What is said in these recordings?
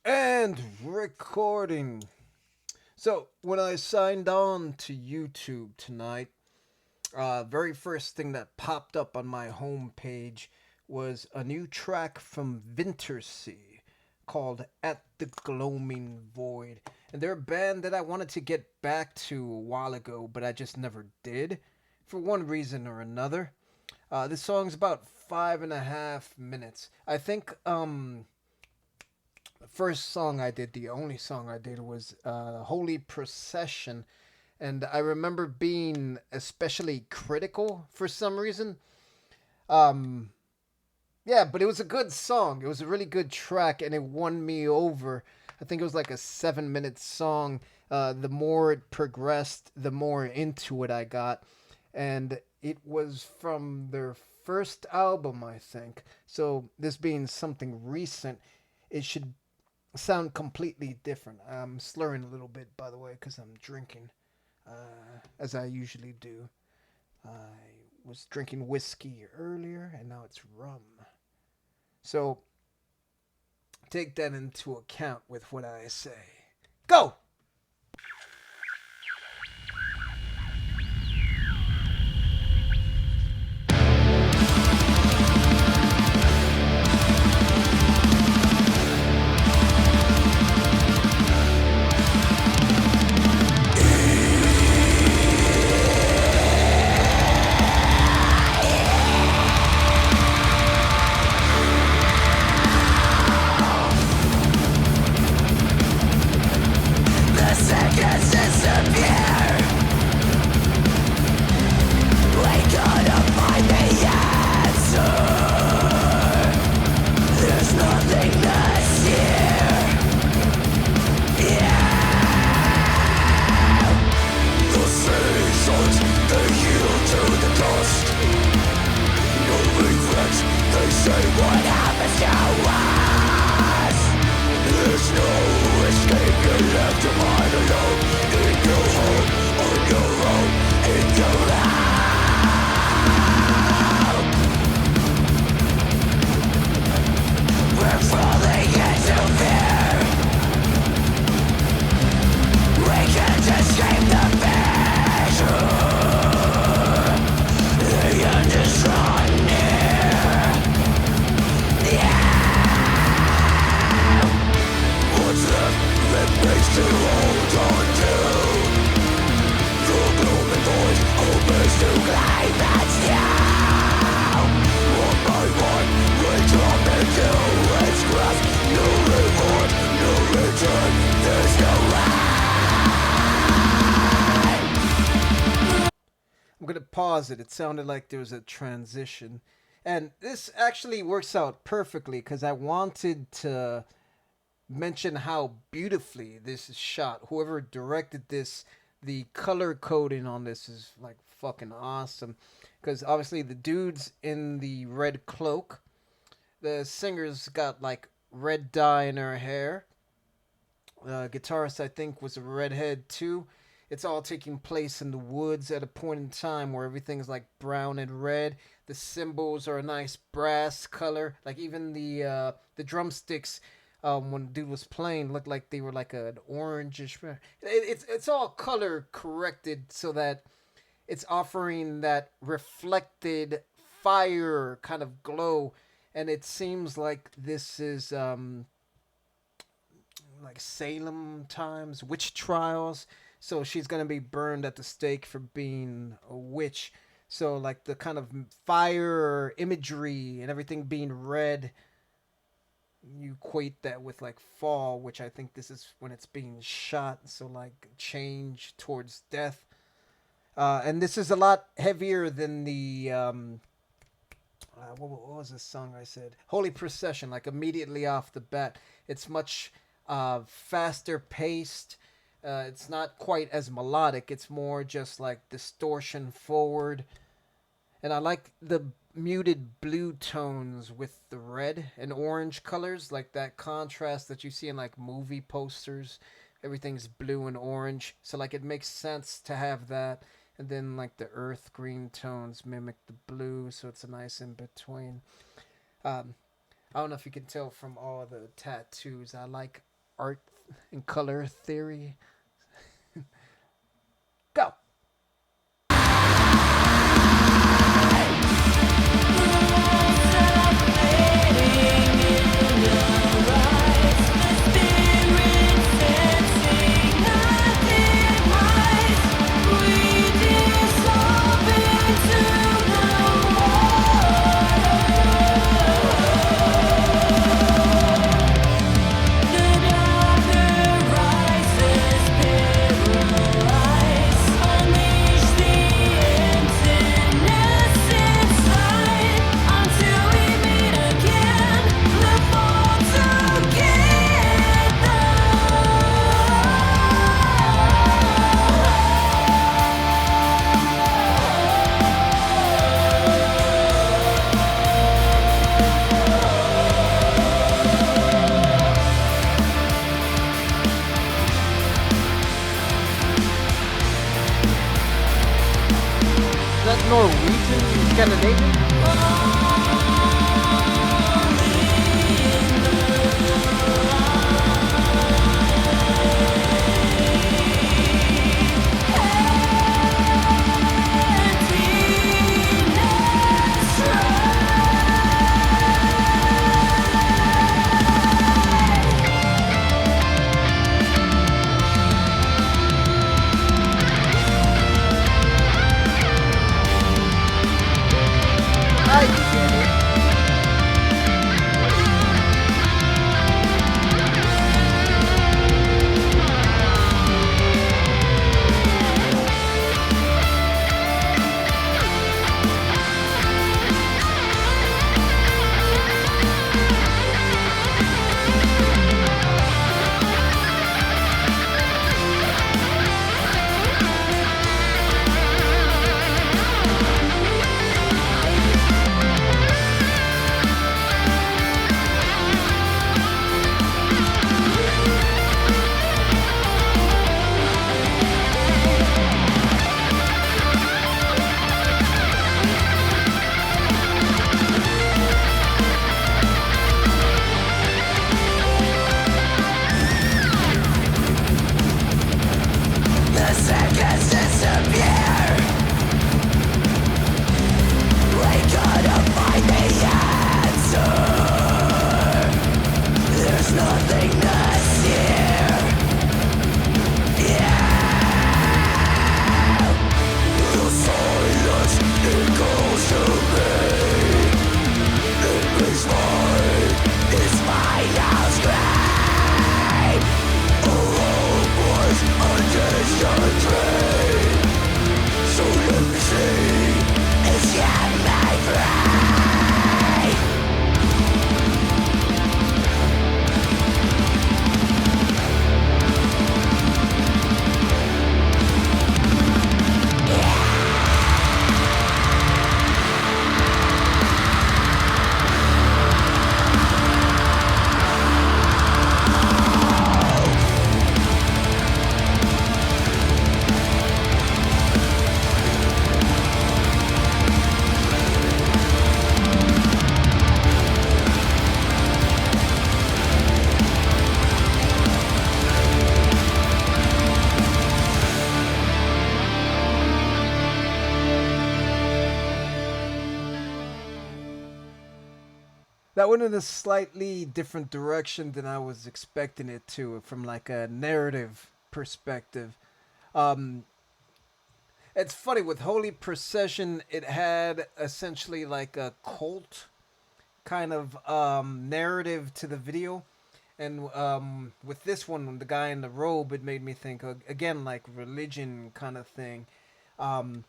And recording. So, when I signed on to YouTube tonight, very first thing that popped up on my homepage was a new track from Vintersea called At the Gloaming Void. And they're a band that I wanted to get back to a while ago, but I just never did, for one reason or another. This song's about 5.5 minutes. I think the first song I did, the only song I did was Holy Procession. And I remember being especially critical for some reason. Um, yeah, but it was a good song. It was a really good track, and it won me over. I think it was like a 7 minute song. The more it progressed, the more into it I got. And it was from their first album, I think. So, this being something recent, it should sound completely different. I'm slurring a little bit, by the way, because I'm drinking, as I usually do. I was drinking whiskey earlier, and now it's rum. So take that into account with what I say. Go! The seconds disappear. We gotta find the answer. There's nothingness here. The seasons, they yield to the dust. No regrets, they say what happens to us. There's no escape, you're left to find alone. In your home, on your own, in your home. We're falling into fear. We can't escape the vision. The end is drawing near. What's left remains to hold on to. The gloaming void opens to claim its now. One by one, we drop into its grasp. No reward, no return, there's no end. I'm going to pause it. It sounded like there was a transition. And this actually works out perfectly because I wanted to mention how beautifully this is shot. Whoever directed this, the color coding on this is like fucking awesome. Because obviously the dude's in the red cloak. The singer's got like red dye in her hair. Guitarist, I think, was a redhead too. It's all taking place in the woods at a point in time where everything's like brown and red. The cymbals are a nice brass color. Like even the drumsticks, when the dude was playing, looked like they were like an orangish. It's all color corrected so that it's offering that reflected fire kind of glow, and it seems like this is like Salem times, witch trials. So she's gonna be burned at the stake for being a witch. So like the kind of fire imagery and everything being red, you equate that with like fall, which I think this is when it's being shot. So like change towards death. And this is a lot heavier than the what was this song I said? Holy Procession. Like immediately off the bat, it's much faster paced. It's not quite as melodic. It's more just like distortion forward. And I like the muted blue tones with the red and orange colors, like that contrast that you see in like movie posters. Everything's blue and orange, so like it makes sense to have that. And then like the earth green tones mimic the blue, so it's a nice in between. Um, I don't know if you can tell from all the tattoos. I like art and color theory. Go. Is that Norwegian, Scandinavian? I get it. The seconds disappear. We gotta find the answer. There's nothing to fear. Yeah. The silence, it goes to me. It makes it's my house cry. So let me see, it's yet my pride. That went in a slightly different direction than I was expecting it to, from like a narrative perspective. Um, it's funny with Holy Procession, it had essentially like a cult kind of narrative to the video, and with this one, the guy in the robe, it made me think again like religion kind of thing. Um,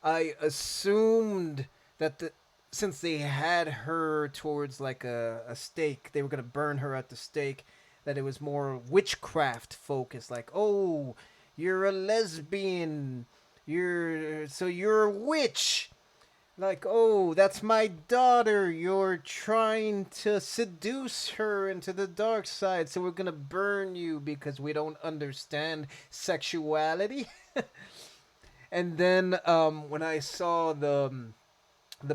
I assumed that since they had her towards like a stake, they were gonna burn her at the stake. That it was more witchcraft focused, like, oh, you're a lesbian, you're a witch, like, oh, that's my daughter, you're trying to seduce her into the dark side, so we're gonna burn you because we don't understand sexuality. And then when I saw the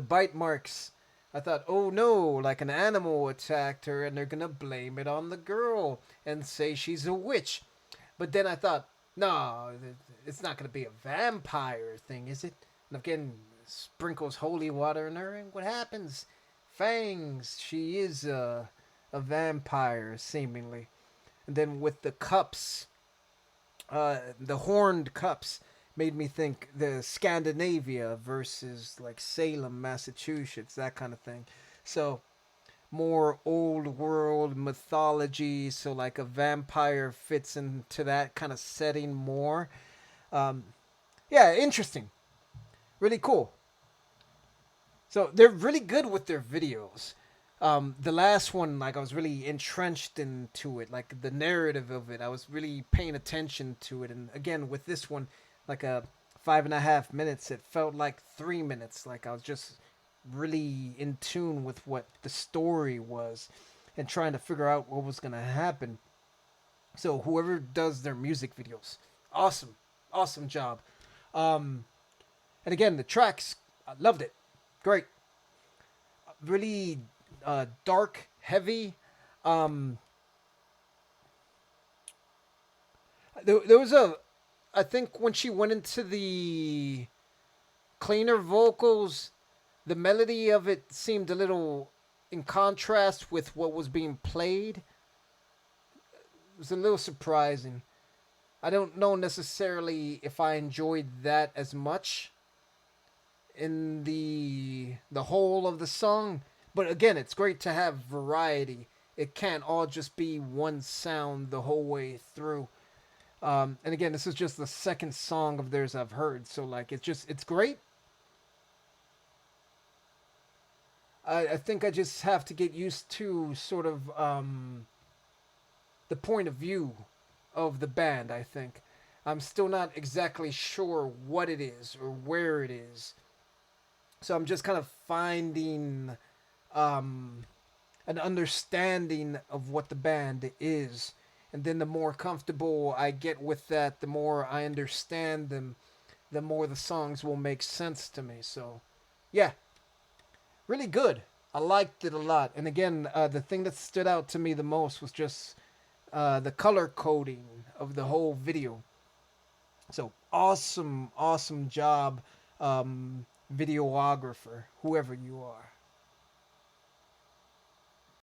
bite marks I thought, oh no, like an animal attacked her and they're gonna blame it on the girl and say she's a witch. But then I thought, no, it's not gonna be a vampire thing, is it? And again, sprinkles holy water in her, and what happens? Fangs. She is a vampire, seemingly. And then with the cups, the horned cups made me think the Scandinavia versus like Salem, Massachusetts, that kind of thing. So more old world mythology. So like a vampire fits into that kind of setting more. Um, yeah, interesting. Really cool. So they're really good with their videos. The last one, like I was really entrenched into it, like the narrative of it. I was really paying attention to it, and again with this one, like a 5.5 minutes, it felt like 3 minutes. Like I was just really in tune with what the story was, and trying to figure out what was gonna happen. So whoever does their music videos, awesome, awesome job. Um, and again, the tracks, I loved it, great, really dark, heavy. Um, there was a, I think when she went into the cleaner vocals, the melody of it seemed a little in contrast with what was being played. It was a little surprising. I don't know necessarily if I enjoyed that as much in the whole of the song, but again, it's great to have variety. It can't all just be one sound the whole way through. And again, this is just the second song of theirs I've heard, so like it's great. I think I just have to get used to sort of the point of view of the band. I think I'm still not exactly sure what it is or where it is, so I'm just kind of finding um, an understanding of what the band is. And then the more comfortable I get with that, the more I understand them, the more the songs will make sense to me. So, yeah, really good. I liked it a lot. And again, the thing that stood out to me the most was just the color coding of the whole video. So, awesome, awesome job, videographer, whoever you are.